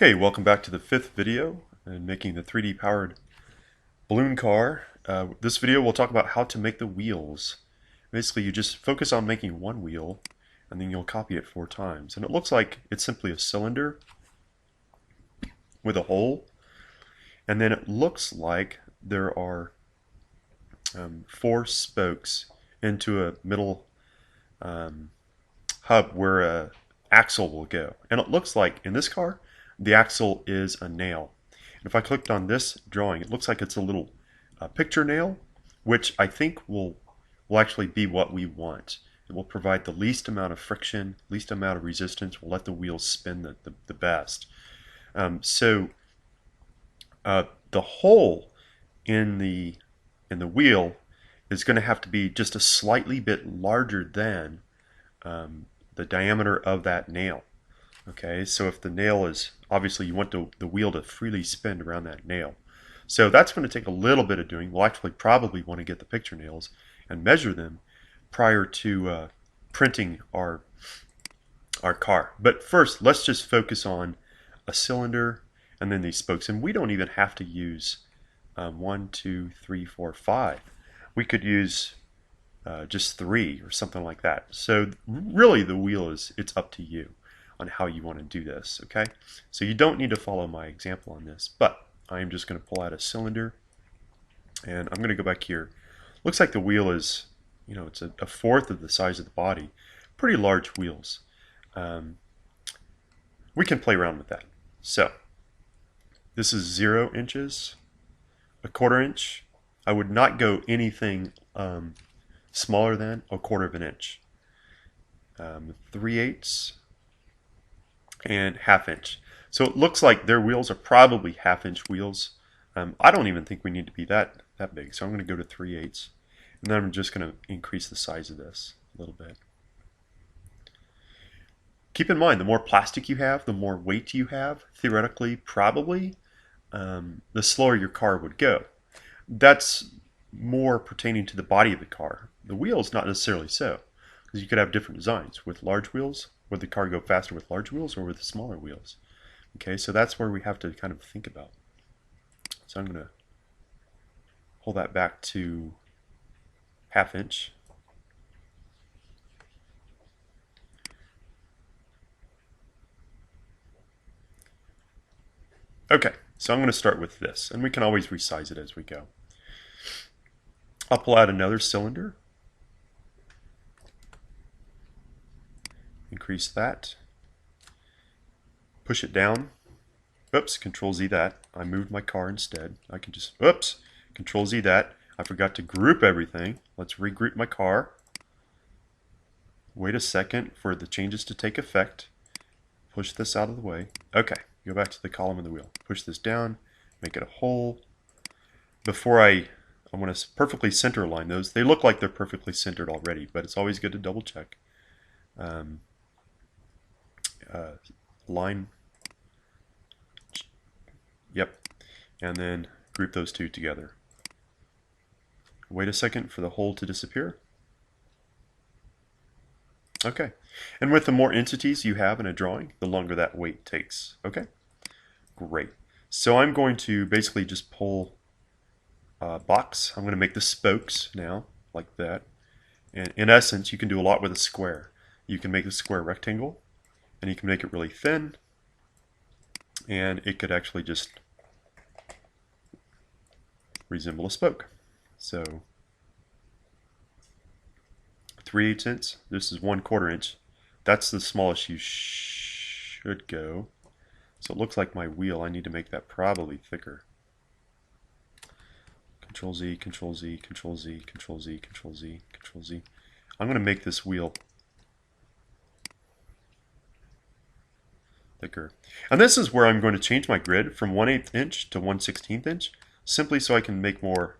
Okay, welcome back to the fifth video in making the 3D powered balloon car. This video we'll talk about how to make the wheels. Basically, you just focus on making one wheel and then you'll copy it 4 times. And it looks like it's simply a cylinder with a hole. And then it looks like there are 4 spokes into a middle hub where an axle will go. And it looks like in this car, the axle is a nail. And if I clicked on this drawing, it looks like it's a little picture nail, which I think will actually be what we want. It will provide the least amount of friction, least amount of resistance, will let the wheels spin the best. The hole in the wheel is going to have to be just a slightly bit larger than the diameter of that nail. Okay, so if the nail is, obviously you want the wheel to freely spin around that nail. So that's going to take a little bit of doing. We'll actually probably want to get the picture nails and measure them prior to printing our car. But first, let's just focus on a cylinder and then these spokes. And we don't even have to use 1, 2, 3, 4, 5. We could use just 3 or something like that. So really the wheel it's up to you on how you want to do this, okay? So you don't need to follow my example on this, but I'm just going to pull out a cylinder and I'm going to go back here. Looks like the wheel is, it's a fourth of the size of the body. Pretty large wheels. We can play around with that. So this is 0 inches, a 1/4 inch. I would not go anything smaller than a 1/4 inch. 3/8 and 1/2 inch. So it looks like their wheels are probably 1/2 inch wheels. I don't even think we need to be that big. So I'm going to go to 3/8, and then I'm just going to increase the size of this a little bit. Keep in mind, the more plastic you have, the more weight you have, theoretically, probably, the slower your car would go. That's more pertaining to the body of the car. The wheels, not necessarily so, because you could have different designs. With large wheels, would the car go faster with large wheels or with smaller wheels? Okay, so that's where we have to kind of think about. So I'm going to pull that back to 1/2 inch. Okay, so I'm going to start with this, and we can always resize it as we go. I'll pull out another cylinder. Increase that. Push it down. Oops, Control Z that. I moved my car instead. I can just, oops, Control Z that. I forgot to group everything. Let's regroup my car. Wait a second for the changes to take effect. Push this out of the way. Okay, go back to the column of the wheel. Push this down, make it a hole. Before I want to perfectly center align those. They look like they're perfectly centered already, but it's always good to double check. Line. Yep. And then group those two together. Wait a second for the hole to disappear. Okay. And with the more entities you have in a drawing, the longer that wait takes. Okay? Great. So I'm going to basically just pull a box. I'm going to make the spokes now, like that. And in essence, you can do a lot with a square. You can make the square rectangle, and you can make it really thin, and it could actually just resemble a spoke. So 3/8 inch, this is 1/4 inch. That's the smallest you should go. So it looks like my wheel, I need to make that probably thicker. Control Z, Control Z, Control Z, Control Z, Control Z, Control Z. I'm going to make this wheel thicker. And this is where I'm going to change my grid from 1/8 inch to 1/16 inch, simply so I can make more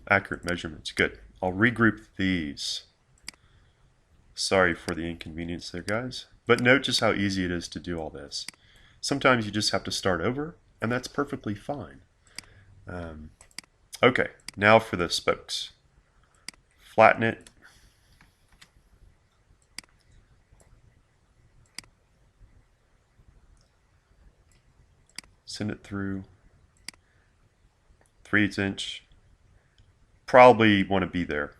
accurate measurements. Good. I'll regroup these. Sorry for the inconvenience there, guys. But note just how easy it is to do all this. Sometimes you just have to start over, and that's perfectly fine. Okay, now for the spokes. Flatten it. Send it through 3/8 inch. Probably want to be there.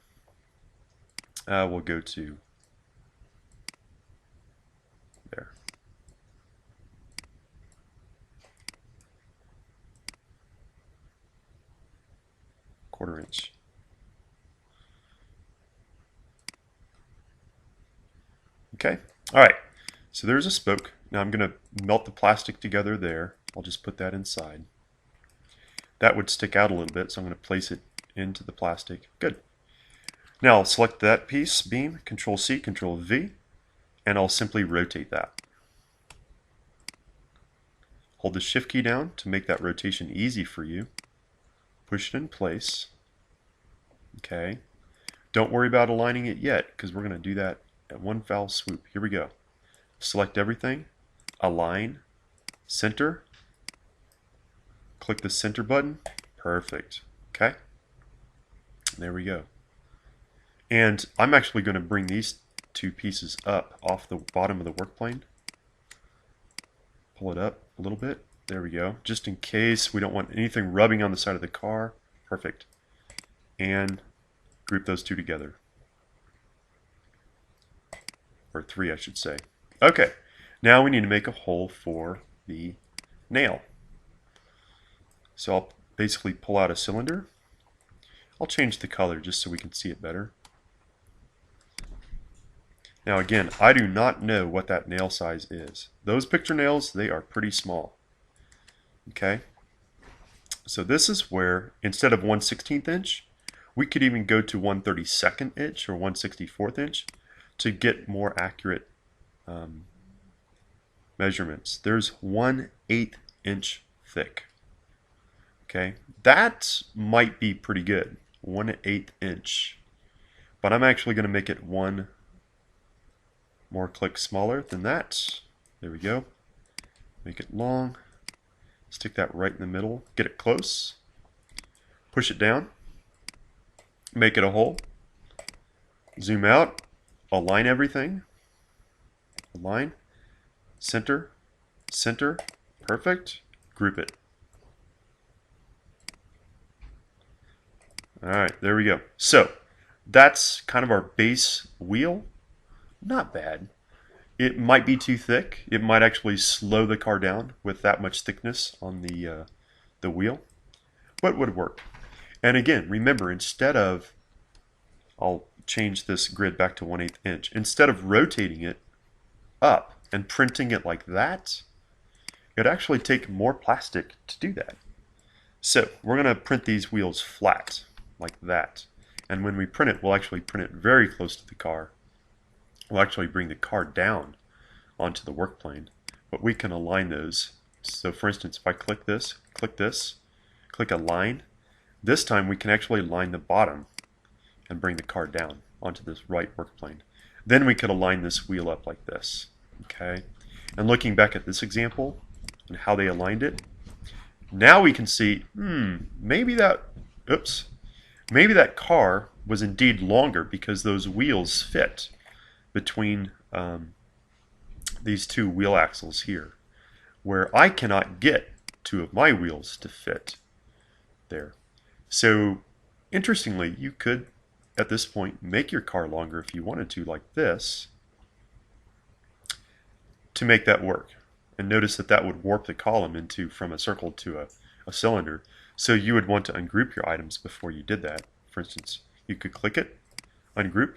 We'll go to there. Quarter inch. Okay. All right. So there's a spoke. Now I'm going to melt the plastic together there. I'll just put that inside. That would stick out a little bit, so I'm going to place it into the plastic. Good. Now I'll select that piece, beam, Control C, Control V, and I'll simply rotate that. Hold the Shift key down to make that rotation easy for you. Push it in place. Okay. Don't worry about aligning it yet, because we're going to do that at one foul swoop. Here we go. Select everything, align, center, click the center button. Perfect. Okay. There we go. And I'm actually going to bring these two pieces up off the bottom of the work plane. Pull it up a little bit. There we go. Just in case we don't want anything rubbing on the side of the car. Perfect. And group those two together. Or three, I should say. Okay. Now we need to make a hole for the nail. So I'll basically pull out a cylinder. I'll change the color just so we can see it better. Now again, I do not know what that nail size is. Those picture nails, they are pretty small. Okay? So this is where, instead of 1/16 inch, we could even go to 1/32 inch or 1/64 inch to get more accurate measurements. There's 1/8 inch thick. Okay? That might be pretty good. 1/8 inch. But I'm actually going to make it one more click smaller than that. There we go. Make it long. Stick that right in the middle. Get it close. Push it down. Make it a hole. Zoom out. Align everything. Align. Center. Center. Perfect. Group it. Alright, there we go. So, that's kind of our base wheel. Not bad. It might be too thick. It might actually slow the car down with that much thickness on the wheel, but would work. And again, remember, instead of, I'll change this grid back to 1/8 inch. Instead of rotating it up and printing it like that, it'd actually take more plastic to do that. So we're going to print these wheels flat like that. And when we print it, we'll actually print it very close to the car. We'll actually bring the car down onto the work plane, but we can align those. So for instance, if I click this, click Align, this time we can actually line the bottom and bring the car down onto this right work plane. Then we could align this wheel up like this. Okay, and looking back at this example and how they aligned it, now we can see, maybe that car was indeed longer because those wheels fit between these two wheel axles here, where I cannot get two of my wheels to fit there. So interestingly, you could at this point make your car longer if you wanted to, like this, to make that work. And notice that that would warp the column into from a circle to a cylinder. So you would want to ungroup your items before you did that. For instance, you could click it, ungroup,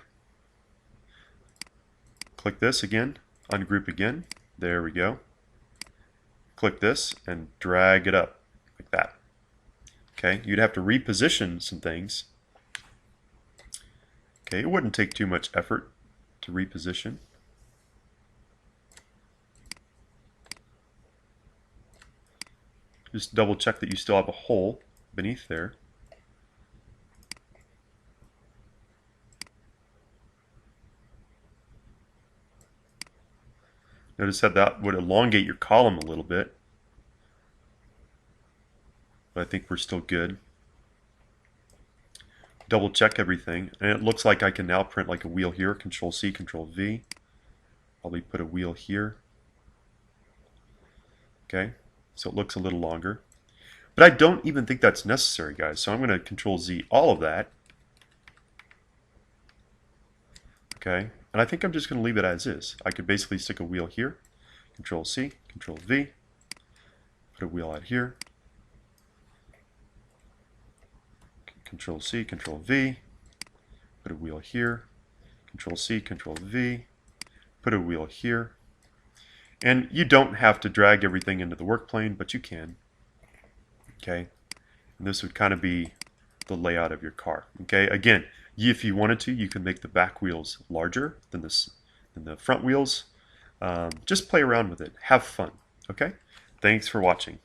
click this again, ungroup again, there we go. Click this and drag it up like that. Okay, you'd have to reposition some things. Okay, it wouldn't take too much effort to reposition. Just double check that you still have a hole beneath there. Notice that that would elongate your column a little bit, but I think we're still good. Double check everything, and it looks like I can now print like a wheel here. Control C, Control V. Probably put a wheel here. Okay, so it looks a little longer. But I don't even think that's necessary, guys. So I'm going to Control Z all of that. Okay, and I think I'm just going to leave it as is. I could basically stick a wheel here, Control C, Control V, put a wheel out here, Control C, Control V, put a wheel here, Control C, Control V, put a wheel here. And you don't have to drag everything into the work plane, but you can. Okay, and this would kind of be the layout of your car. Okay, again, if you wanted to, you can make the back wheels larger than the front wheels. Just play around with it. Have fun. Okay, thanks for watching.